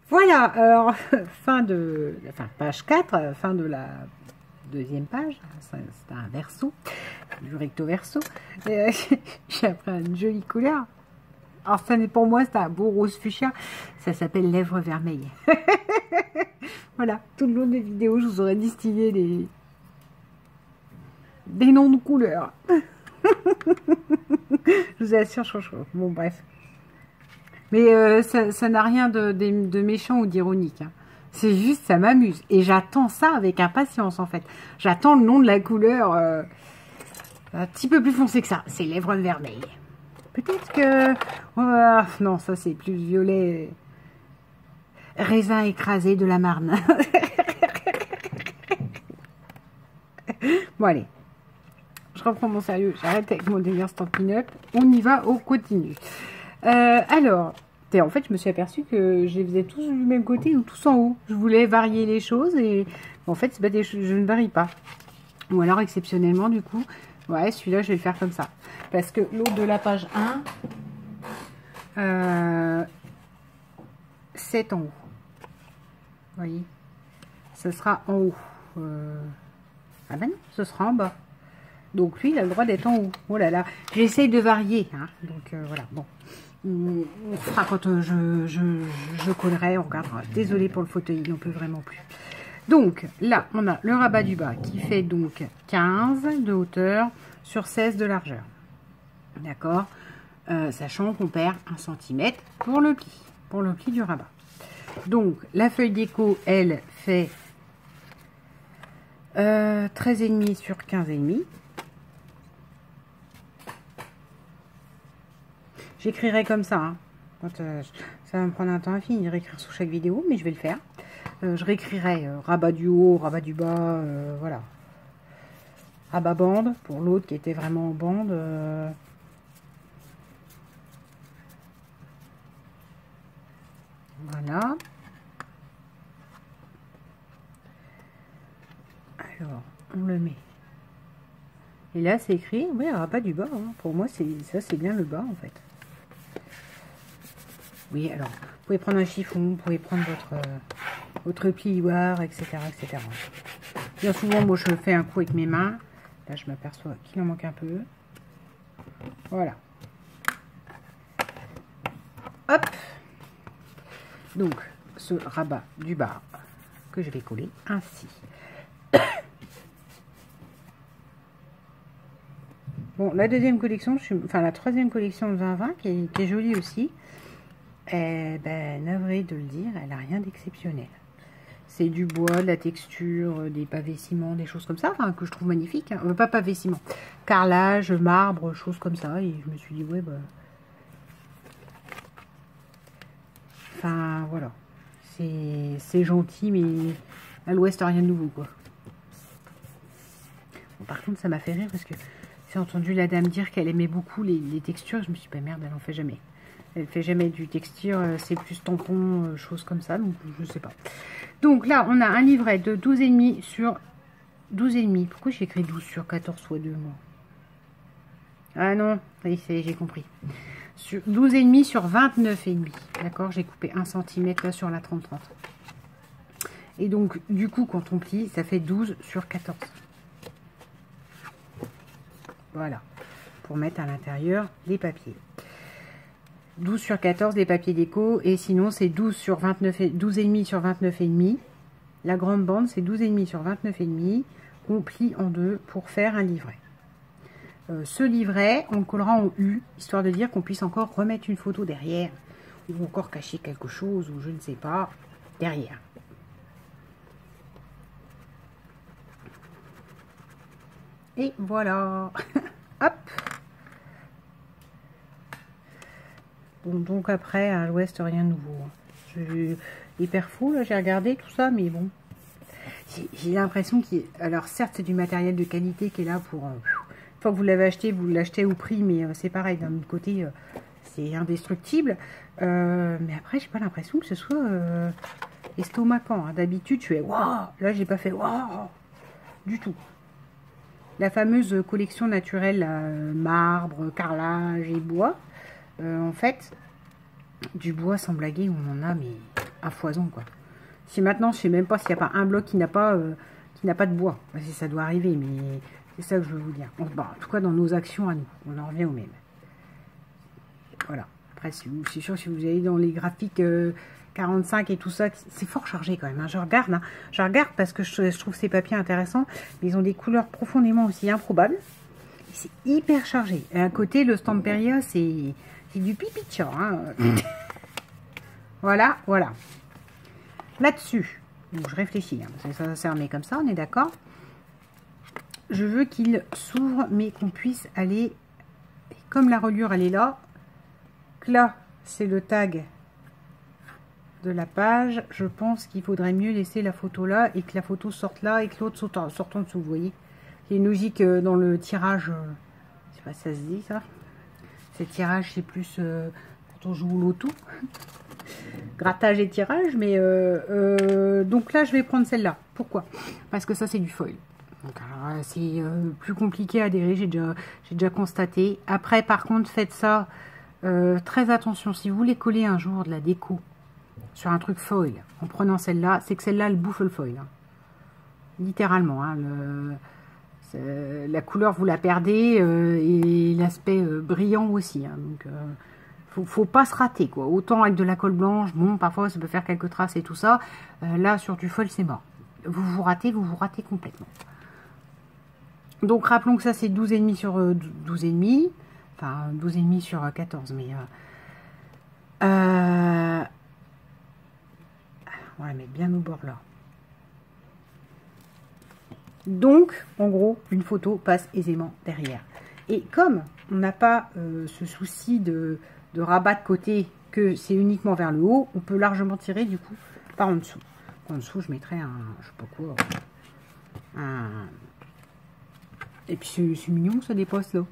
Voilà, alors, page 4, fin de la deuxième page, c'est un verso, du recto verso. J'ai appris une jolie couleur. Alors, ça n'est pour moi, c'est un beau rose fuchsia. Ça s'appelle lèvres vermeilles. Voilà, tout le long des vidéos, je vous aurais distillé des noms de couleurs. Je vous assure, bon, bref. Mais ça n'a rien de méchant ou d'ironique. Hein. C'est juste, ça m'amuse. Et j'attends ça avec impatience, en fait. J'attends le nom de la couleur un petit peu plus foncé que ça. C'est lèvres vermeilles. Peut-être que... non, ça c'est plus violet. Raisin écrasé de la Marne. Bon, allez. Je reprends mon sérieux. J'arrête avec mon délire Stampin' Up. On y va, on continue. Alors, en fait, je me suis aperçue que je les faisais tous du même côté ou tous en haut. Je voulais varier les choses et en fait, c'est pas des choses, je ne varie pas. Ou alors, exceptionnellement, du coup, ouais, celui-là, je vais le faire comme ça. Parce que l'autre de la page 1, c'est en haut. Vous voyez, ce sera en haut. Ah ben non, ce sera en bas. Donc lui, il a le droit d'être en haut. Oh là là, j'essaye de varier. Hein. Donc voilà, bon. On fera quand je collerai, on regardera. Désolée pour le fauteuil, il n'en peut vraiment plus. Donc là, on a le rabat du bas qui fait donc 15 de hauteur sur 16 de largeur. D'accord, sachant qu'on perd 1 cm pour le pli du rabat. Donc la feuille déco, elle, fait 13,5 sur 15,5. J'écrirai comme ça. Hein. Quand, ça va me prendre un temps infini de réécrire sous chaque vidéo, mais je vais le faire. Je réécrirai rabat du haut, rabat du bas, voilà. Rabat bande pour l'autre qui était vraiment en bande. Voilà. Alors, on le met. Et là, c'est écrit, oui, rabat du bas. Hein. Pour moi, ça, c'est bien le bas, en fait. Oui, alors, vous pouvez prendre un chiffon, vous pouvez prendre votre plioir, etc., etc. Bien souvent, moi, je fais un coup avec mes mains. Là, je m'aperçois qu'il en manque un peu. Voilà. Hop. Donc, ce rabat du bas que je vais coller ainsi. Bon, la deuxième collection, la troisième collection de 2020 qui est jolie aussi. Ben, navré de le dire, elle n'a rien d'exceptionnel. C'est du bois, de la texture, des pavés ciment, des choses comme ça, enfin, que je trouve magnifique. Hein. Pas pavés ciment, carrelage, marbre, choses comme ça. Et je me suis dit, ouais, bah... Enfin, voilà. C'est gentil, mais à l'ouest, rien de nouveau, quoi. Bon, par contre, ça m'a fait rire parce que j'ai entendu la dame dire qu'elle aimait beaucoup les textures. Je me suis dit, bah merde, elle en fait jamais. Elle fait jamais du texture, c'est plus tampon, choses comme ça, donc je sais pas. Donc là, on a un livret de 12,5 sur 12,5. Pourquoi j'ai écrit 12 sur 14 fois 2, moi? Ah non, oui, j'ai compris. Sur 12,5 sur 29,5. D'accord, j'ai coupé 1 cm là sur la 30-30. Et donc, du coup, quand on plie, ça fait 12 sur 14. Voilà, pour mettre à l'intérieur les papiers. 12 sur 14 les papiers déco, et sinon c'est 12 sur 29, 12,5 sur 29,5. La grande bande, c'est 12,5 sur 29,5. On plie en deux pour faire un livret. Ce livret, on le collera en U, histoire de dire qu'on puisse encore remettre une photo derrière, ou encore cacher quelque chose, ou je ne sais pas, derrière. Et voilà. Hop. Bon, donc après, à l'ouest, rien de nouveau. Hyper fou, là, j'ai regardé tout ça, mais bon. J'ai l'impression qu'il... Alors, certes, c'est du matériel de qualité qui est là pour... une fois que vous l'avez acheté, vous l'achetez au prix, mais c'est pareil, d'un autre côté, c'est indestructible. Mais après, j'ai pas l'impression que ce soit estomacant. Hein. D'habitude, je fais waouh. Là, j'ai pas fait waouh du tout. La fameuse collection naturelle marbre, carrelage et bois. En fait, du bois sans blaguer, on en a mais à foison, quoi. Si maintenant, je sais même pas s'il n'y a pas un bloc qui n'a pas de bois. Enfin, si ça doit arriver, mais c'est ça que je veux vous dire. Bon, en tout cas, dans nos actions à nous, on en revient au même. Voilà. Après, c'est sûr, si vous allez dans les graphiques 45 et tout ça, c'est fort chargé quand même. Hein. Je regarde parce que je trouve ces papiers intéressants, mais ils ont des couleurs profondément aussi improbables. C'est hyper chargé. Et à côté, le Stamperia, c'est du pipi de chat. Hein. Voilà, voilà. Là-dessus, donc je réfléchis, hein, parce que ça va s'armer comme ça, on est d'accord. Je veux qu'il s'ouvre, mais qu'on puisse aller, comme la reliure, elle est là. Que là, c'est le tag de la page. Je pense qu'il faudrait mieux laisser la photo là, et que la photo sorte là, et que l'autre sorte en dessous, vous voyez. Il y a une logique dans le tirage, je sais pas si ça se dit, ça. C'est tirage, c'est plus quand on joue au loto. Grattage et tirage, mais donc là je vais prendre celle-là. Pourquoi? Parce que ça c'est du foil. C'est plus compliqué à adhérer, j'ai déjà constaté. Après par contre faites ça, très attention, si vous voulez coller un jour de la déco sur un truc foil, en prenant celle-là, c'est que celle-là elle bouffe le foil. Hein. Littéralement, hein, la couleur vous la perdez et l'aspect brillant aussi. Hein, donc faut pas se rater, quoi. Autant avec de la colle blanche, bon, parfois ça peut faire quelques traces et tout ça. Là, sur du foil, c'est mort. Vous ratez complètement. Donc, rappelons que ça, c'est 12,5 sur 12,5. Enfin, 12,5 sur 14, mais... on va la mettre bien au bord, là. Donc, en gros, une photo passe aisément derrière. Et comme on n'a pas ce souci de rabat de côté, que c'est uniquement vers le haut, on peut largement tirer du coup par en dessous. En dessous, je mettrai un, je sais pas quoi, et puis c'est mignon, ça dépasse là.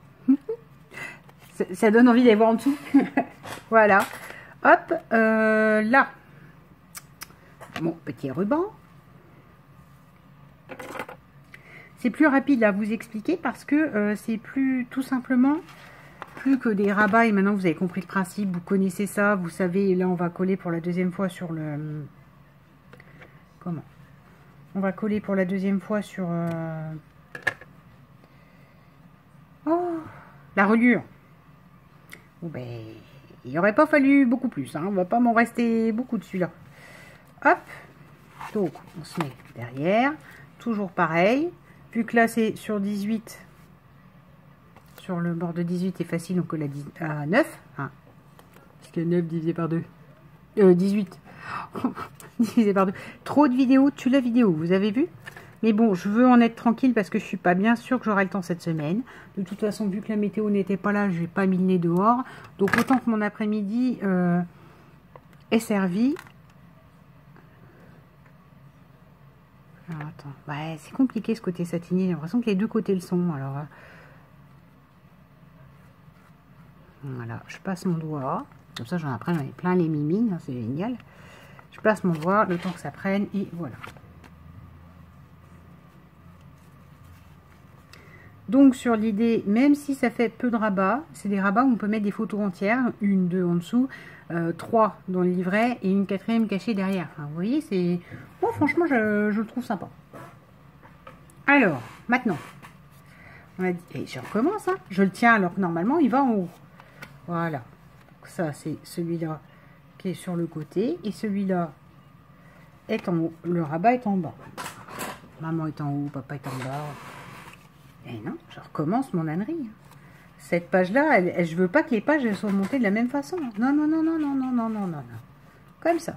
ça donne envie d'aller voir en dessous. Voilà. Hop, là, mon petit ruban. C'est plus rapide à vous expliquer parce que c'est plus tout simplement plus que des rabats, et maintenant vous avez compris le principe, vous connaissez ça, vous savez. Là on va coller pour la deuxième fois sur le... Comment? On va coller pour la deuxième fois sur... Oh, la reliure. Bon ben, il n'aurait pas fallu beaucoup plus, hein. On va pas m'en rester beaucoup dessus là. Hop, donc on se met derrière, toujours pareil. Vu que là c'est sur 18, sur le bord de 18 est facile, on colle à 9. Hein. Parce que 9 divisé par 2. 18. Divisé par 2. Trop de vidéos, tue la vidéo, vous avez vu? Mais bon, je veux en être tranquille parce que je suis pas bien sûre que j'aurai le temps cette semaine. De toute façon, vu que la météo n'était pas là, je n'ai pas mis le nez dehors. Donc autant que mon après-midi est servi. Alors, attends, ouais, c'est compliqué ce côté satiné. J'ai l'impression que les deux côtés le sont. Alors, voilà, je passe mon doigt. Comme ça, après, j'en ai plein les mimines. Hein, c'est génial. Je place mon doigt le temps que ça prenne et voilà. Donc, sur l'idée, même si ça fait peu de rabats, c'est des rabats où on peut mettre des photos entières. 1, 2 en dessous, 3 dans le livret et une 4e cachée derrière. Enfin, vous voyez, c'est... Bon, franchement, je le trouve sympa. Alors, maintenant, on a dit... Et je recommence, hein. Je le tiens alors que normalement, il va en haut. Voilà. Donc ça, c'est celui-là qui est sur le côté. Et celui-là est en haut. Le rabat est en bas. Maman est en haut, papa est en bas. Et non, je recommence mon ânerie. Cette page-là, je veux pas que les pages elles soient montées de la même façon. Non, non, non, non, non, non, non, non, non. Comme ça.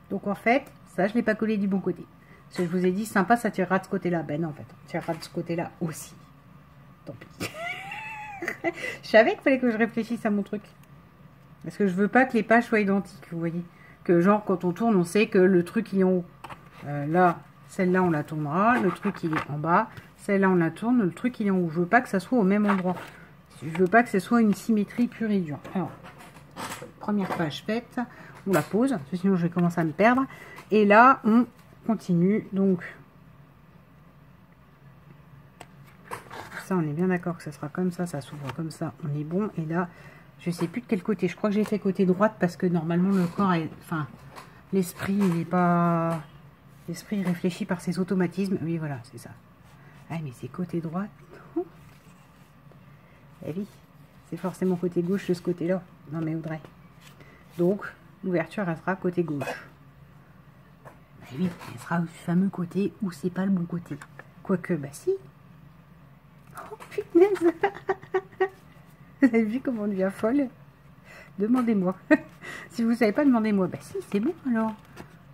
Donc en fait, ça, je l'ai pas collé du bon côté. Parce que je vous ai dit, sympa, ça tirera de ce côté-là. Ben non, en fait, on tirera de ce côté-là aussi. Tant pis. Je savais qu'il fallait que je réfléchisse à mon truc. Parce que je veux pas que les pages soient identiques, vous voyez. Que genre, quand on tourne, on sait que le truc, il est en haut. Là, celle-là, on la tournera. Le truc, il est en bas. Celle-là, on la tourne. Le truc, il est en haut. Je veux pas que ça soit au même endroit. Je veux pas que ce soit une symétrie pure et dure. Alors, première page faite. On la pose. Parce que sinon, je vais commencer à me perdre. Et là, on continue. Donc, ça, on est bien d'accord que ça sera comme ça. Ça s'ouvre comme ça. On est bon. Et là, Je sais plus de quel côté. Je crois que j'ai fait côté droite parce que normalement le corps est... Enfin, l'esprit, il n'est pas... L'esprit réfléchit par ses automatismes. Oui, voilà, c'est ça. Ah, mais c'est côté droite. Eh oui, c'est forcément côté gauche de ce côté-là. Non, mais Audrey. Donc, l'ouverture, elle sera côté gauche. Eh oui, elle sera au fameux côté où c'est pas le bon côté. Quoique, bah si. Oh, punaise. Vous avez vu comment on devient folle? Demandez-moi. Si vous ne savez pas, demandez-moi. Bah si, c'est bon alors.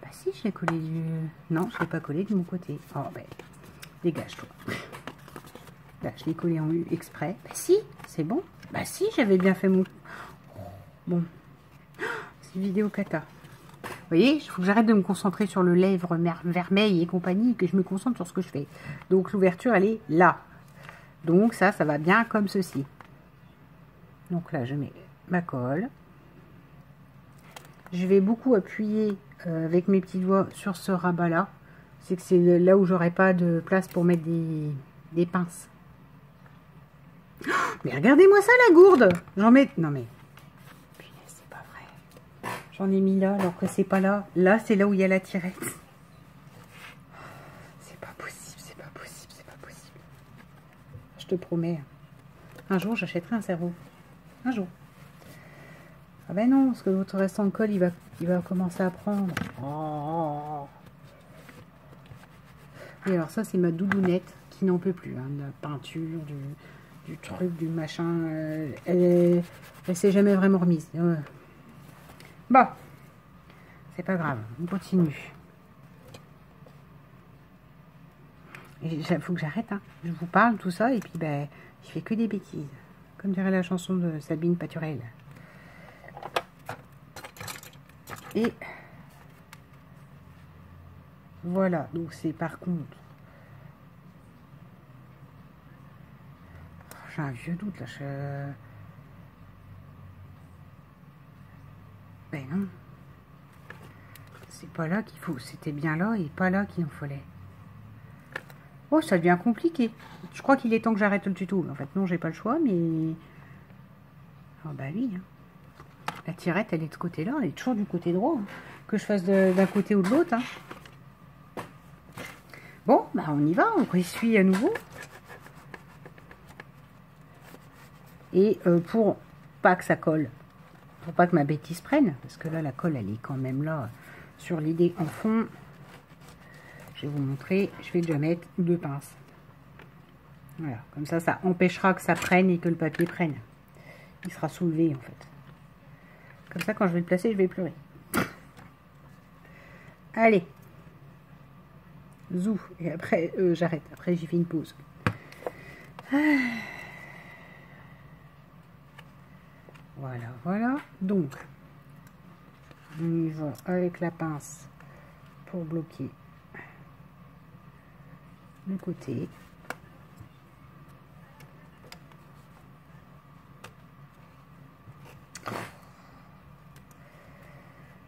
Bah si, je l'ai collé du... Non, je ne l'ai pas collé de mon côté. Oh, ben, dégage-toi. Là, je l'ai collé en U exprès. Bah si, c'est bon. Bah si, j'avais bien fait mon... Bon. C'est une vidéo cata. Vous voyez, il faut que j'arrête de me concentrer sur le lèvre vermeil et compagnie, que je me concentre sur ce que je fais. Donc, l'ouverture, elle est là. Donc, ça va bien comme ceci. Donc là, je mets ma colle. Je vais beaucoup appuyer avec mes petits doigts sur ce rabat-là. C'est que c'est là où j'aurai pas de place pour mettre des pinces. Oh, mais regardez-moi ça, la gourde! J'en mets... Non mais... C'est pas vrai. J'en ai mis là, alors que c'est pas là. Là, c'est là où il y a la tirette. C'est pas possible, c'est pas possible, c'est pas possible. Je te promets. Un jour, j'achèterai un cerveau. Un jour. Ah ben non, parce que votre restant de colle, il va commencer à prendre. Oh. Et alors ça, c'est ma doudounette qui n'en peut plus. Hein, de la peinture, du truc, du machin. Elle s'est jamais vraiment remise. Bon. C'est pas grave, on continue. Il faut que j'arrête. Hein. Je vous parle, tout ça, et puis ben, je fais que des bêtises. Comme dirait la chanson de Sabine Paturel. Et voilà, donc c'est par contre... J'ai un vieux doute là. Ben non. C'est pas là qu'il faut... C'était bien là et pas là qu'il en fallait. Oh, ça devient compliqué. Je crois qu'il est temps que j'arrête le tuto. En fait, non, j'ai pas le choix, mais... Ah bah oui. Hein. La tirette, elle est de ce côté-là. Elle est toujours du côté droit. Hein. Que je fasse d'un côté ou de l'autre. Hein. Bon, bah on y va. On essuie à nouveau. Et pour pas que ça colle, pour pas que ma bêtise prenne, parce que là, la colle, elle est quand même là sur l'idée en fond. Je vais vous montrer. Je vais déjà mettre 2 pinces. Voilà, comme ça, ça empêchera que ça prenne et que le papier prenne. Il sera soulevé, en fait. Comme ça, quand je vais le placer, je vais pleurer. Allez. Zou. Et après, j'arrête. Après, j'ai fait une pause. Voilà, voilà. Donc, on y va avec la pince pour bloquer le côté.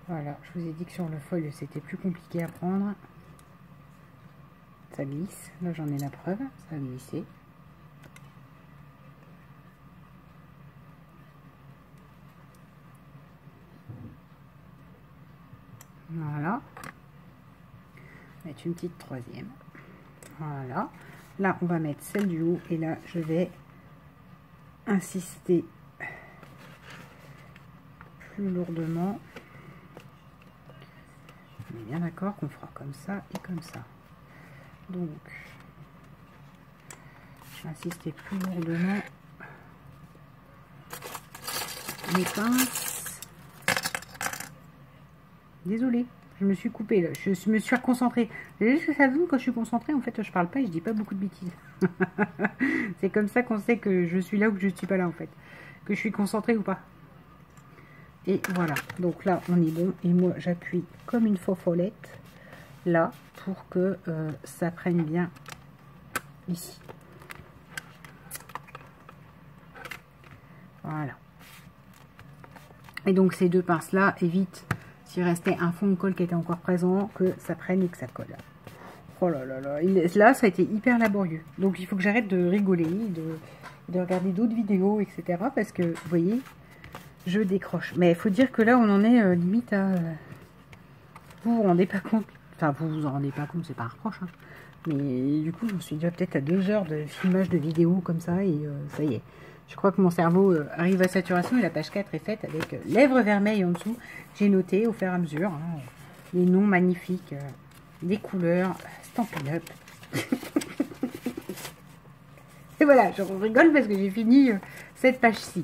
Voilà, je vous ai dit que sur le foil, c'était plus compliqué à prendre. Ça glisse. Là, j'en ai la preuve. Ça a glissé. Voilà. On va mettre une petite troisième. Voilà. Là, on va mettre celle du haut. Et là, je vais insister plus lourdement. On est bien d'accord qu'on fera comme ça et comme ça. Donc, je vais insister plus lourdement mes pinces. Désolée, je me suis coupée là. Je me suis reconcentrée. Vous savez ce que ça donne quand je suis concentrée? En fait, je parle pas et je dis pas beaucoup de bêtises. C'est comme ça qu'on sait que je suis là ou que je suis pas là en fait. Que je suis concentrée ou pas. Et voilà, donc là on est bon. Et moi j'appuie comme une fofolette là pour que ça prenne bien ici. Voilà. Et donc ces 2 pinces là évitent, s'il restait un fond de colle qui était encore présent, que ça prenne et que ça colle. Oh là là là, là ça a été hyper laborieux. Donc il faut que j'arrête de rigoler, de regarder d'autres vidéos, etc. Parce que vous voyez, je décroche. Mais il faut dire que là, on en est limite à... vous vous rendez pas compte. Enfin, vous vous en rendez pas compte, c'est pas un reproche. Hein. Mais du coup, je me suis déjà peut-être à 2 heures de filmage de vidéo comme ça. Et ça y est. Je crois que mon cerveau arrive à saturation. Et la page 4 est faite avec lèvres vermeilles en dessous. J'ai noté au fur et à mesure hein, les noms magnifiques, des couleurs, Stampin' Up. Et voilà, je rigole parce que j'ai fini cette page-ci.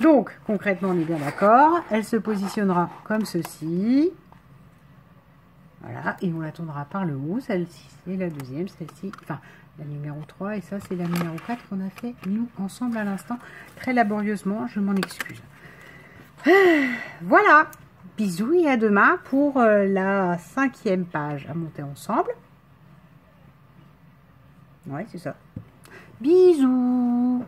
Donc, concrètement, on est bien d'accord. Elle se positionnera comme ceci. Voilà, et on la tournera par le haut. Celle-ci, c'est la deuxième, celle-ci, enfin, la numéro 3. Et ça, c'est la numéro 4 qu'on a fait, nous, ensemble à l'instant. Très laborieusement, je m'en excuse. Voilà. Bisous et à demain pour la 5e page à monter ensemble. Ouais, c'est ça. Bisous.